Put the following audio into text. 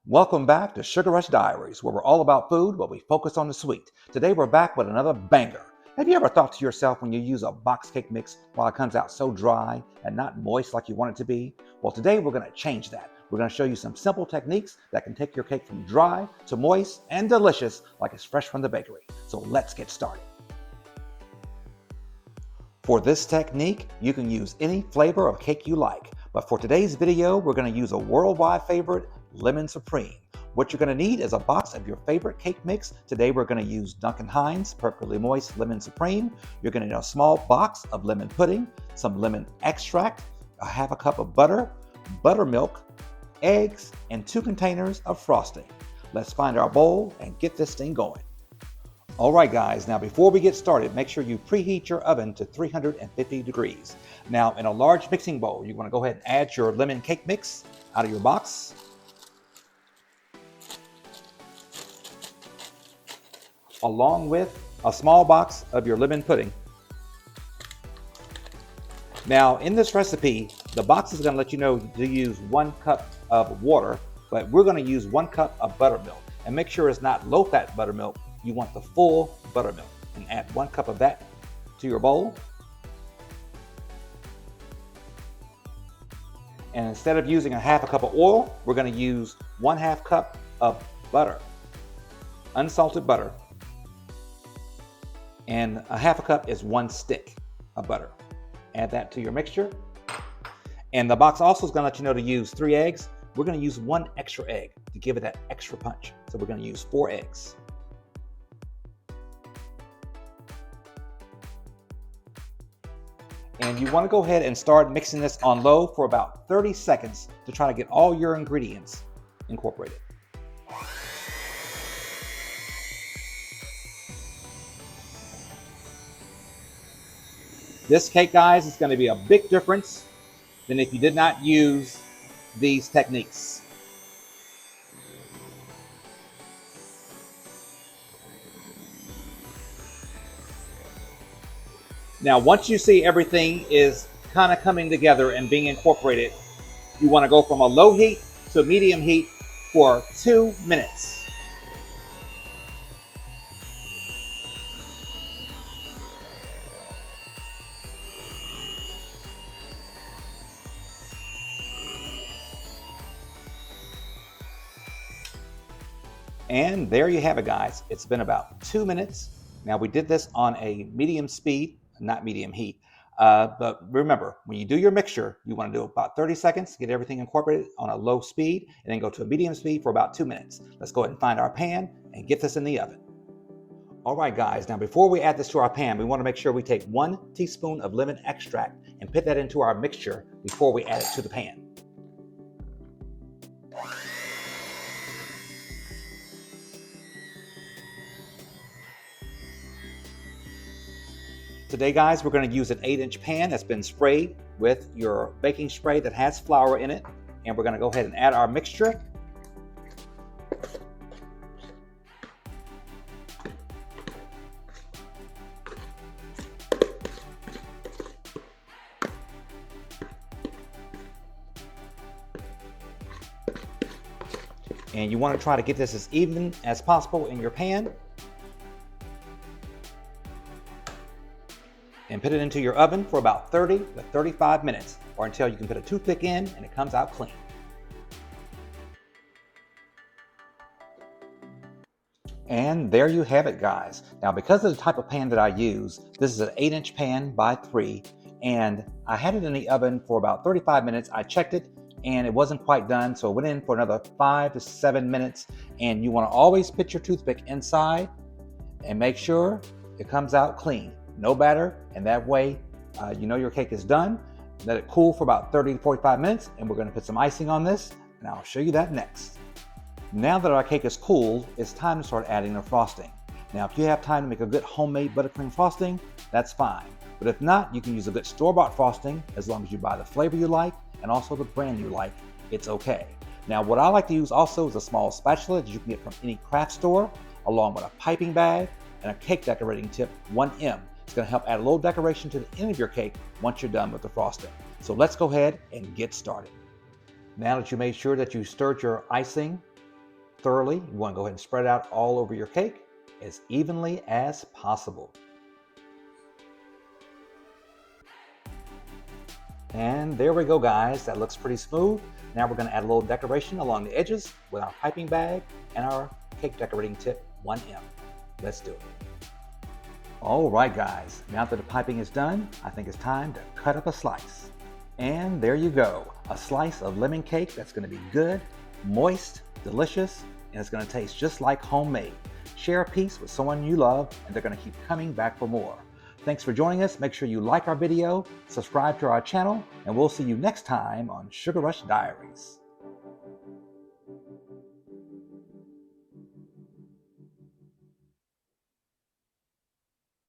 Welcome back to Sugar Rush Diaries, where we're all about food, but we focus on the sweet. Today we're back with another banger. Have you ever thought to yourself when you use a box cake mix while it comes out so dry and not moist like you want it to be? Well, today we're going to change that. We're going to show you some simple techniques that can take your cake from dry to moist and delicious like it's fresh from the bakery. So let's get started. For this technique, you can use any flavor of cake you like, but for today's video, we're going to use a worldwide favorite, Lemon Supreme. What you're going to need is a box of your favorite cake mix. Today we're going to use Duncan Hines Perfectly Moist Lemon Supreme. You're going to need a small box of lemon pudding, some lemon extract, a half a cup of butter, buttermilk, eggs, and 2 containers of frosting. Let's find our bowl and get this thing going. All right, guys, now before we get started, make sure you preheat your oven to 350 degrees. Now, in a large mixing bowl, you want to go ahead and add your lemon cake mix out of your box. Along with a small box of your lemon pudding. Now, in this recipe, the box is going to let you know to use 1 cup of water, but we're going to use 1 cup of buttermilk. And make sure it's not low-fat buttermilk. You want the full buttermilk, and add 1 cup of that to your bowl. And instead of using a half a cup of oil, we're going to use 1/2 cup of butter, unsalted butter. And a half a cup is 1 stick of butter. Add that to your mixture. And the box also is going to let you know to use 3 eggs. We're going to use 1 extra egg to give it that extra punch. So we're going to use 4 eggs. And you want to go ahead and start mixing this on low for about 30 seconds to try to get all your ingredients incorporated. This cake, guys, is going to be a big difference than if you did not use these techniques. Now, once you see everything is kind of coming together and being incorporated, you want to go from a low heat to a medium heat for 2 minutes. And there you have it, guys. It's been about 2 minutes. Now, we did this on a medium speed, not medium heat. But remember, when you do your mixture, you want to do about 30 seconds, get everything incorporated on a low speed, and then go to a medium speed for about 2 minutes. Let's go ahead and find our pan and get this in the oven. All right, guys, now before we add this to our pan, we want to make sure we take 1 teaspoon of lemon extract and put that into our mixture before we add it to the pan. Today, guys, we're going to use an 8-inch pan that's been sprayed with your baking spray that has flour in it. And we're going to go ahead and add our mixture. And you want to try to get this as even as possible in your pan. And put it into your oven for about 30 to 35 minutes, or until you can put a toothpick in and it comes out clean. And there you have it, guys. Now, because of the type of pan that I use, this is an 8-inch pan by 3, and I had it in the oven for about 35 minutes. I checked it, and it wasn't quite done, so it went in for another 5 to 7 minutes. And you want to always put your toothpick inside and make sure it comes out clean. No batter, and that way you know your cake is done. Let it cool for about 30 to 45 minutes, and we're going to put some icing on this, and I'll show you that next. Now that our cake is cooled, it's time to start adding the frosting. Now, if you have time to make a good homemade buttercream frosting, that's fine. But if not, you can use a good store-bought frosting as long as you buy the flavor you like and also the brand you like. It's okay. Now, what I like to use also is a small spatula that you can get from any craft store, along with a piping bag and a cake decorating tip 1M. It's going to help add a little decoration to the end of your cake once you're done with the frosting. So let's go ahead and get started. Now that you made sure that you stirred your icing thoroughly. You want to go ahead and spread it out all over your cake as evenly as possible. And there we go, guys. That looks pretty smooth. Now we're going to add a little decoration along the edges with our piping bag and our cake decorating tip 1M. Let's do it. All right, guys. Now that the piping is done, I think it's time to cut up a slice. And there you go. A slice of lemon cake that's going to be good, moist, delicious, and it's going to taste just like homemade. Share a piece with someone you love, and they're going to keep coming back for more. Thanks for joining us. Make sure you like our video, subscribe to our channel, and we'll see you next time on Sugar Rush Diaries.